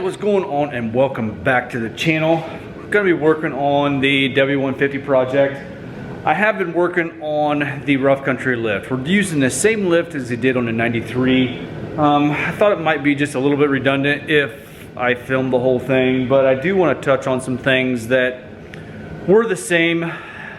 what's going on, and welcome back to the channel. We're going to be working on the W150 project. I have been working on the rough country lift. We're using the same lift as they did on the 93. I thought it might be just a little bit redundant if I filmed the whole thing, but I do want to touch on some things that were the same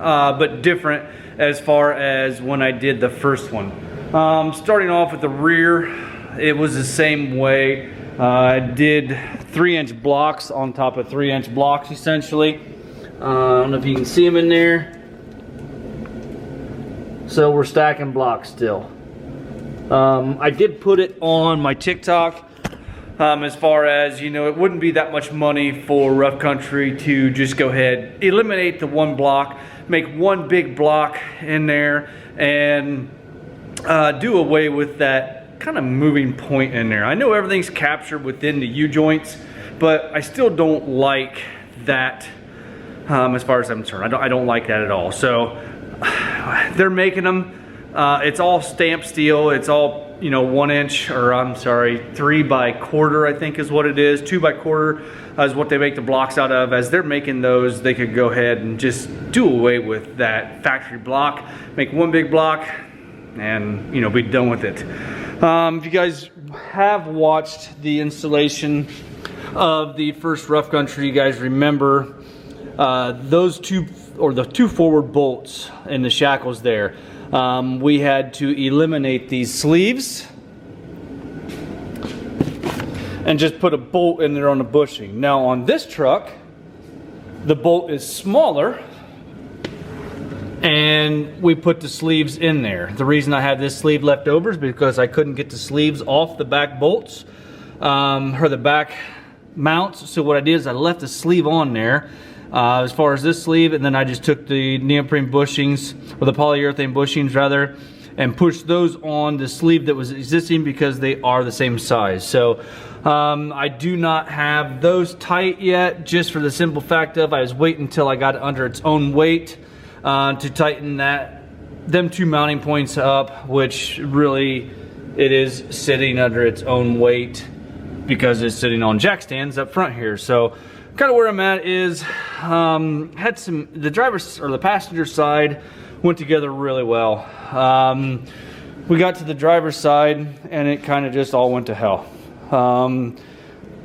but different as far as when I did the first one. Starting off with the rear, it was the same way. I did 3-inch blocks on top of 3-inch blocks essentially. I don't know if you can see them in there. So we're stacking blocks still. I did put it on my TikTok as far as, you know, it wouldn't be that much money for rough country to just go ahead, eliminate the one block, make one big block in there, and do away with that kind of moving point in there. I know everything's captured within the U-joints, but I still don't like that as far as I'm concerned. I don't like that at all. So they're making them. It's all stamped steel. It's all, you know, 1 inch, or I'm sorry, 3 by quarter, I think is what it is. 2 by quarter is what they make the blocks out of. As they're making those, they could go ahead and just do away with that factory block, make one big block, and, you know, be done with it. If you guys have watched the installation of the first rough country, you guys remember those two, or the 2 forward bolts and the shackles there. We had to eliminate these sleeves and just put a bolt in there on the bushing. Now on this truck, the bolt is smaller, and we put the sleeves in there. The reason I have this sleeve left over is because I couldn't get the sleeves off the back bolts, or the back mounts. So what I did is I left the sleeve on there as far as this sleeve, and then I just took the neoprene bushings, or the polyurethane bushings rather, and pushed those on the sleeve that was existing because they are the same size. So I do not have those tight yet, just for the simple fact of I was waiting until I got it under its own weight to tighten them 2 mounting points up, which really it is sitting under its own weight because it's sitting on jack stands up front here. So kind of where I'm at is had the driver's or the passenger side went together really well. We got to the driver's side and it kind of just all went to hell.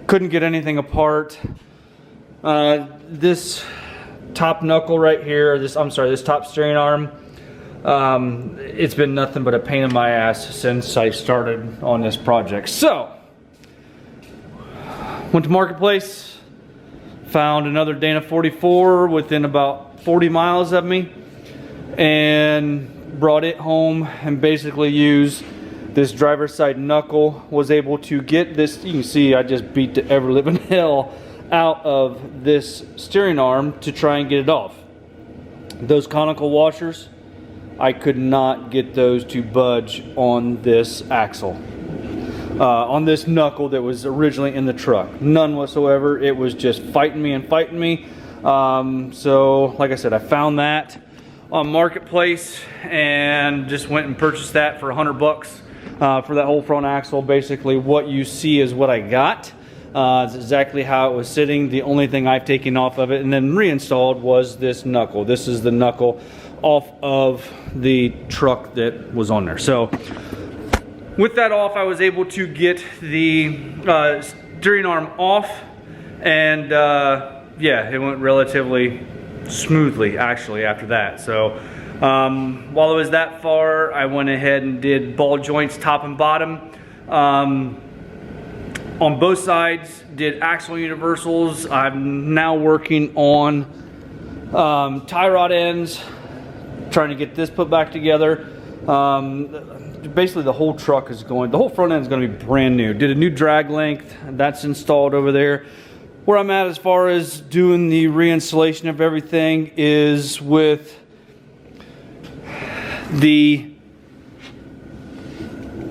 Couldn't get anything apart. This top knuckle right here, this top steering arm, it's been nothing but a pain in my ass since I started on this project. So went to Marketplace, found another Dana 44 within about 40 miles of me, and brought it home and basically used this driver's side knuckle. Was able to get this, you can see I just beat the ever living hell out of this steering arm to try and get it off. Those conical washers, I could not get those to budge on this axle, on this knuckle that was originally in the truck. None whatsoever. It was just fighting me and fighting me. So like I said, I found that on Marketplace and just went and purchased that for $100 for that whole front axle. Basically what you see is what I got. It's exactly how it was sitting. The only thing I've taken off of it and then reinstalled was this knuckle. This is the knuckle off of the truck that was on there. So with that off, I was able to get the steering arm off, and yeah, it went relatively smoothly actually after that. So while it was that far, I went ahead and did ball joints top and bottom. On both sides, did axle universals. I'm now working on tie rod ends, trying to get this put back together. Basically the whole truck is going, the whole front end is going to be brand new. Did a new drag length, that's installed over there. Where I'm at as far as doing the reinstallation of everything is with the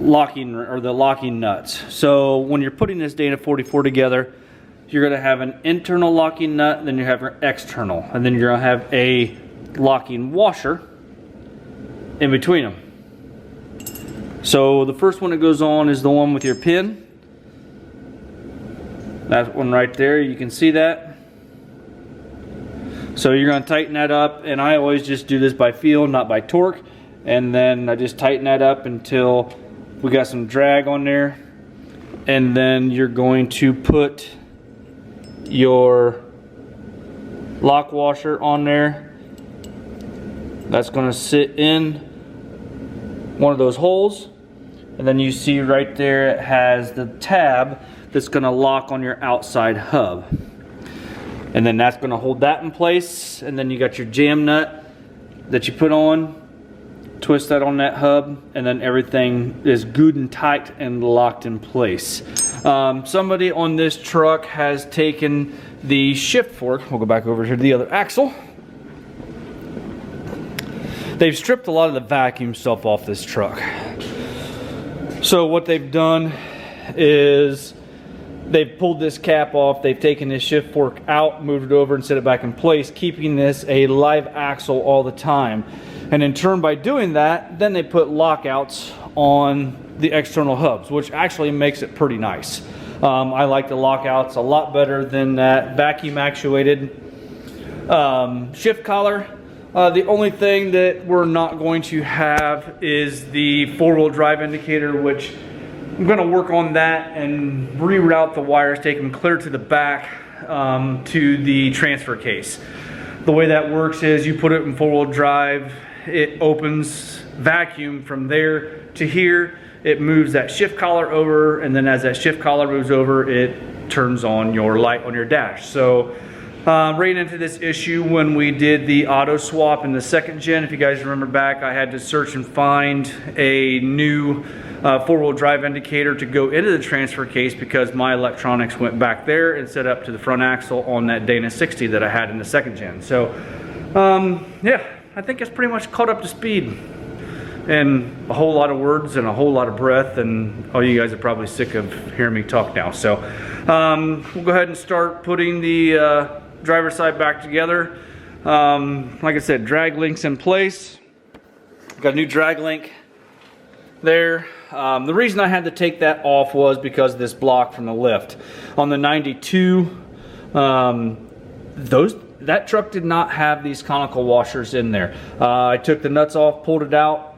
locking nuts. So when you're putting this Dana 44 together, you're going to have an internal locking nut, then you have your external, and then you're going to have a locking washer in between them. So the first one that goes on is the one with your pin. That one right there, you can see that. So you're going to tighten that up, and I always just do this by feel, not by torque. And then I just tighten that up until we got some drag on there. And then you're going to put your lock washer on there. That's going to sit in one of those holes. And then you see right there it has the tab that's going to lock on your outside hub. And then that's going to hold that in place. And then you got your jam nut that you put on, twist that on that hub, and then everything is good and tight and locked in place. Somebody on this truck has taken the shift fork. We'll go back over here to the other axle. They've stripped a lot of the vacuum stuff off this truck. So what they've done is they've pulled this cap off, they've taken this shift fork out, moved it over and set it back in place, keeping this a live axle all the time. And in turn, by doing that, then they put lockouts on the external hubs, which actually makes it pretty nice. I like the lockouts a lot better than that vacuum actuated shift collar. The only thing that we're not going to have is the four-wheel drive indicator, which I'm going to work on that and reroute the wires, take them clear to the back to the transfer case. The way that works is you put it in four-wheel drive, it opens vacuum from there to here, it moves that shift collar over, and then as that shift collar moves over, it turns on your light on your dash. So right into this issue when we did the auto swap in the second gen, if you guys remember back, I had to search and find a new four-wheel drive indicator to go into the transfer case because my electronics went back there and set up to the front axle on that Dana 60 that I had in the second gen. So yeah, I think it's pretty much caught up to speed. And a whole lot of words and a whole lot of breath, and all you guys are probably sick of hearing me talk now. So we'll go ahead and start putting the driver's side back together. Like I said, drag links in place. Got a new drag link there. The reason I had to take that off was because of this block from the lift. On the 92, that truck did not have these conical washers in there. I took the nuts off, pulled it off,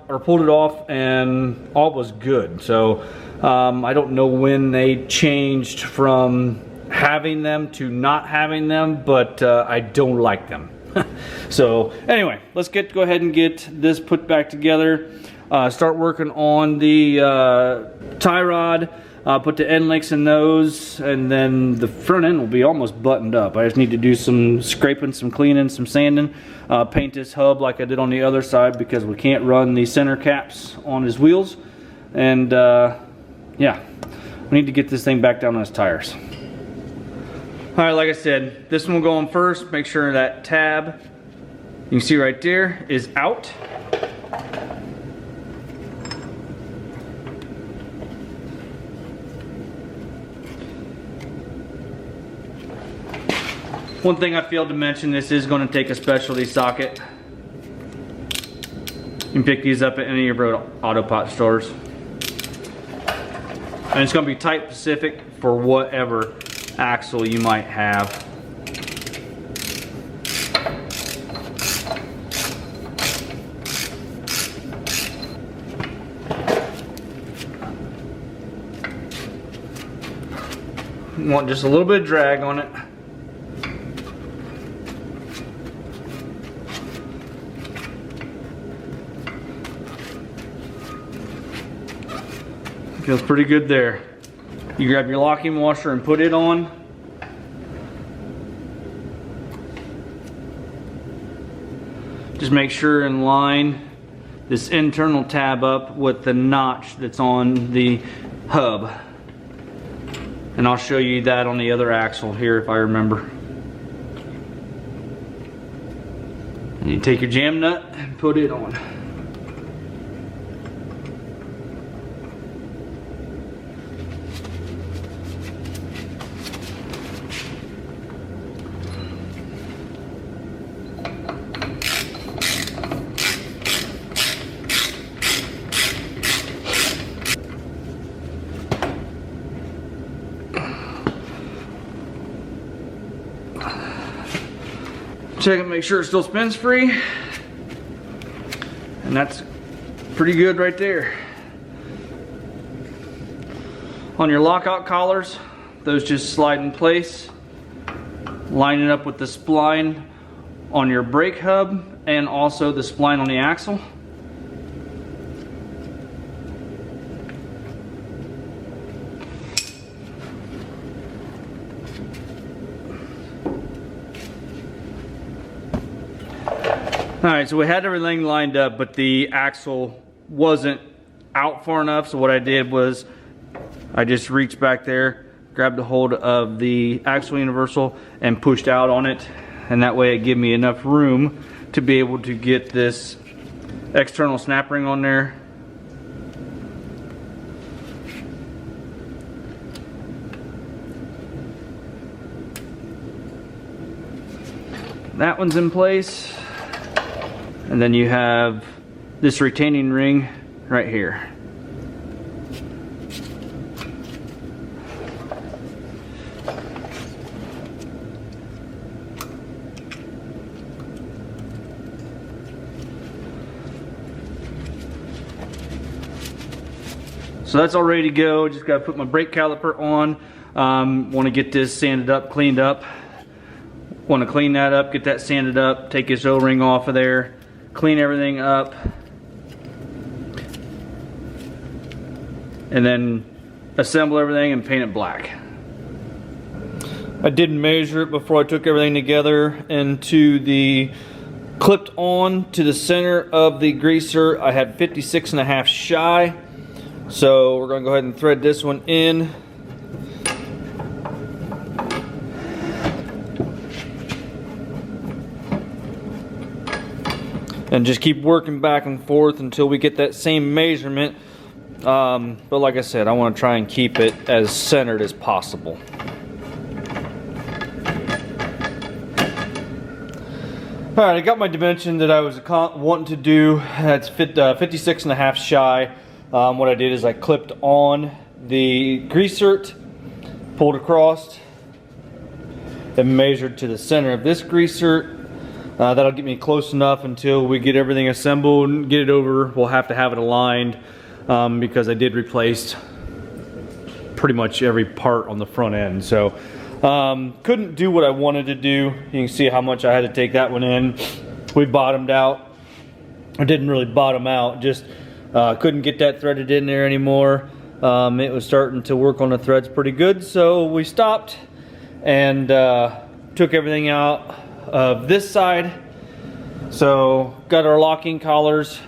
and all was good. So I don't know when they changed from having them to not having them, but I don't like them. So anyway, let's go ahead and get this put back together. Start working on the tie rod, put the end links in those, and then the front end will be almost buttoned up. I just need to do some scraping, some cleaning, some sanding, paint this hub like I did on the other side because we can't run the center caps on his wheels. And yeah, we need to get this thing back down on his tires. All right, like I said, this one will go on first. Make sure that tab, you can see right there, is out. One thing I failed to mention, this is going to take a specialty socket. You can pick these up at any of your auto pot stores. And it's going to be type specific for whatever axle you might have. You want just a little bit of drag on it. Feels pretty good there. You grab your locking washer and put it on. Just make sure and line this internal tab up with the notch that's on the hub. And I'll show you that on the other axle here if I remember. And you take your jam nut and put it on. Check it, make sure it still spins free. And that's pretty good right there. On your lockout collars, those just slide in place. Line it up with the spline on your brake hub and also the spline on the axle. Alright, so we had everything lined up, but the axle wasn't out far enough, so what I did was I just reached back there, grabbed a hold of the axle universal and pushed out on it, and that way it gave me enough room to be able to get this external snap ring on there. That one's in place. And then you have this retaining ring right here. So that's all ready to go. Just gotta put my brake caliper on. Want to get this sanded up, cleaned up. Want to clean that up, get that sanded up, take this O-ring off of there. Clean everything up, and then assemble everything and paint it black. I did measure it before I took everything together into the clipped on to the center of the greaser. I had 56.5 shy, so we're going to go ahead and thread this one in. And just keep working back and forth until we get that same measurement. But like I said, I want to try and keep it as centered as possible. Alright, I got my dimension that I was wanting to do. That's 56.5 shy. What I did is I clipped on the greaser, pulled across, and measured to the center of this greaser. That'll get me close enough until we get everything assembled and get it over. We'll have to have it aligned because I did replace pretty much every part on the front end. So couldn't do what I wanted to do. You can see how much I had to take that one in. We bottomed out. I didn't really bottom out, just couldn't get that threaded in there anymore. It was starting to work on the threads pretty good, so we stopped and took everything out of this side. So got our locking collars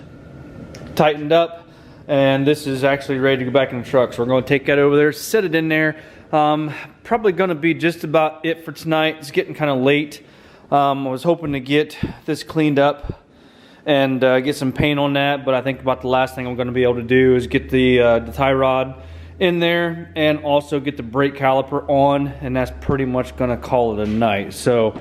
tightened up, and this is actually ready to go back in the truck. So we're going to take that over there, set it in there. Probably going to be just about it for tonight. It's getting kind of late. I was hoping to get this cleaned up and get some paint on that, but I think about the last thing I'm going to be able to do is get the tie rod in there and also get the brake caliper on, and that's pretty much going to call it a night. So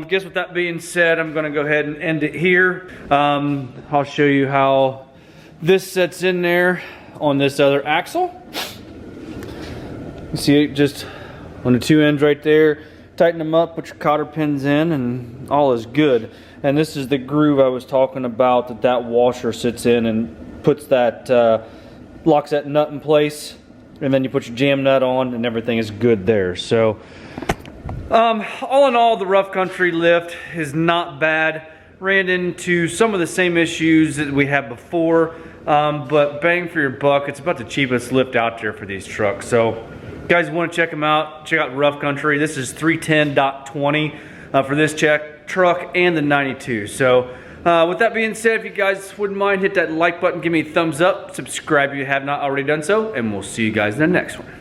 guess with that being said, I'm going to go ahead and end it here. I'll show you how this sets in there on this other axle. You see it just on the two ends right there. Tighten them up, put your cotter pins in, and all is good. And this is the groove I was talking about that washer sits in and puts that, locks that nut in place. And then you put your jam nut on and everything is good there. So all in all, the rough country lift is not bad. Ran into some of the same issues that we had before, but bang for your buck, it's about the cheapest lift out there for these trucks. So guys want to check them out, check out rough country. This is 310.20 for this truck and the 92. So with that being said, if you guys wouldn't mind, hit that like button, give me a thumbs up, subscribe if you have not already done so, and we'll see you guys in the next one.